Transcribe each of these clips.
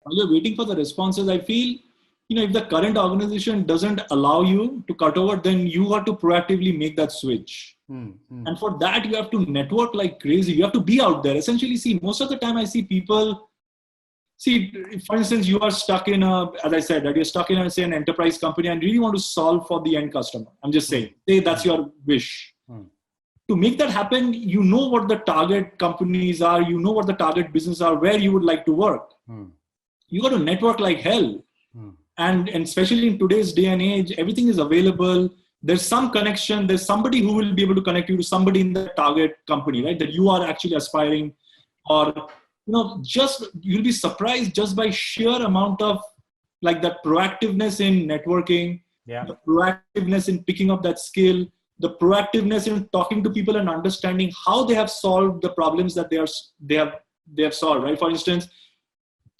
while you're waiting for the responses, I feel, if the current organization doesn't allow you to cut over, then you have to proactively make that switch. And for that, you have to network like crazy. You have to be out there. Essentially, see, most of the time I see people, for instance, you are stuck in as I said, that you're stuck in, say, an enterprise company and really want to solve for the end customer. I'm just saying, say that's your wish. To make that happen, you know what the target companies are, you know what the target business are, where you would like to work. You got to network like hell. And especially in today's day and age, everything is available. There's some connection. There's somebody who will be able to connect you to somebody in the target company, right? That you are actually aspiring, or, you'll be surprised just by sheer amount of like that proactiveness in networking, the proactiveness in picking up that skill, the proactiveness in talking to people and understanding how they have solved the problems that they have solved, right? For instance,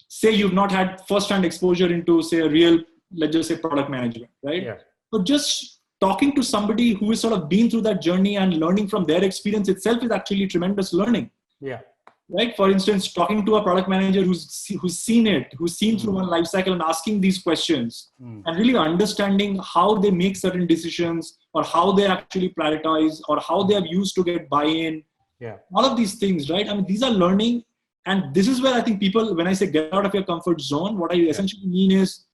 say you've not had first-hand exposure into, say, a real, let's just say, product management, right? Yeah. But just talking to somebody who has sort of been through that journey and learning from their experience itself is actually tremendous learning. Yeah. Right? For instance, talking to a product manager who's seen it, who's seen through one life cycle and asking these questions and really understanding how they make certain decisions or how they actually prioritize or how they have used to get buy-in. Yeah. All of these things, right? I mean, these are learning. And this is where I think people, when I say get out of your comfort zone, what I essentially mean is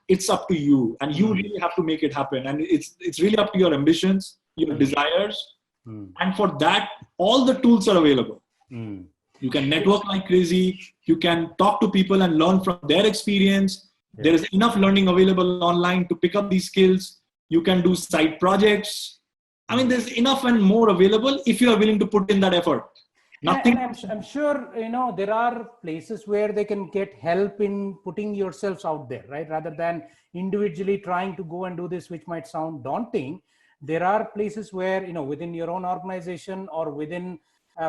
it's up to you and you really have to make it happen. And it's really up to your ambitions, your desires. And for that, all the tools are available. You can network like crazy. You can talk to people and learn from their experience. Yeah. There is enough learning available online to pick up these skills. You can do side projects. I mean, there's enough and more available if you are willing to put in that effort. Nothing. And I'm sure, there are places where they can get help in putting yourselves out there, right? Rather than individually trying to go and do this, which might sound daunting. There are places where, within your own organization or within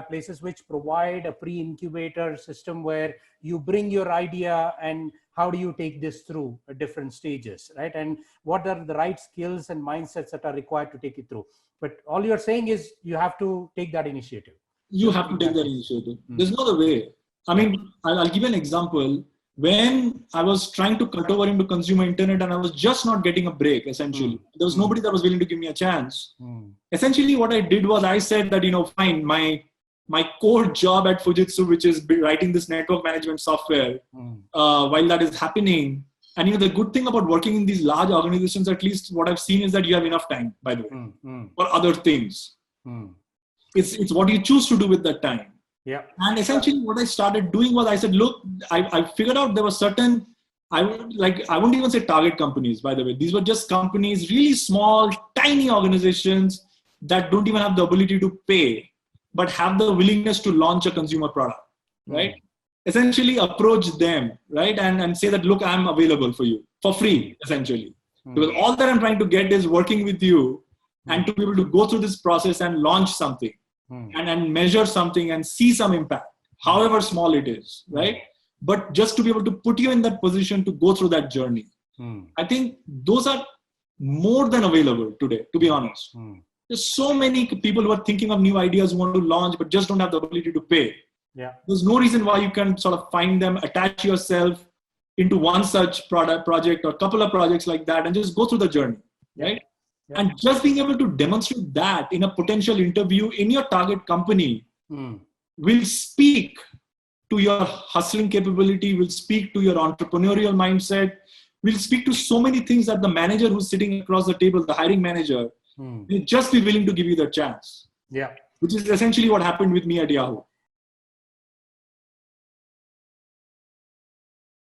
places which provide a pre-incubator system where you bring your idea and how do you take this through different stages, right? And what are the right skills and mindsets that are required to take it through. But all you're saying is you have to take that initiative. You have to take that initiative. There's no other way. I mean, I'll give you an example. When I was trying to cut over into consumer internet and I was just not getting a break, essentially. There was nobody that was willing to give me a chance. Essentially, what I did was I said that, fine, my core job at Fujitsu, which is writing this network management software, while that is happening. And, the good thing about working in these large organizations, at least what I've seen, is that you have enough time, by the way, for other things. It's what you choose to do with that time. Yeah. And essentially what I started doing was I said, look, I figured out there were certain, I wouldn't even say target companies, by the way. These were just companies, really small, tiny organizations that don't even have the ability to pay, but have the willingness to launch a consumer product, right? Essentially approach them, right? And say that, look, I'm available for you for free, essentially. Because all that I'm trying to get is working with you and to be able to go through this process and launch something. And measure something and see some impact, however small it is, right? But just to be able to put you in that position to go through that journey. I think those are more than available today, to be honest. There's so many people who are thinking of new ideas, who want to launch, but just don't have the ability to pay. Yeah. There's no reason why you can sort of find them, attach yourself into one such project or a couple of projects like that and just go through the journey, right? Yeah. And just being able to demonstrate that in a potential interview in your target company will speak to your hustling capability, will speak to your entrepreneurial mindset, will speak to so many things that the manager who's sitting across the table, the hiring manager, will just be willing to give you the chance. Yeah. Which is essentially what happened with me at Yahoo.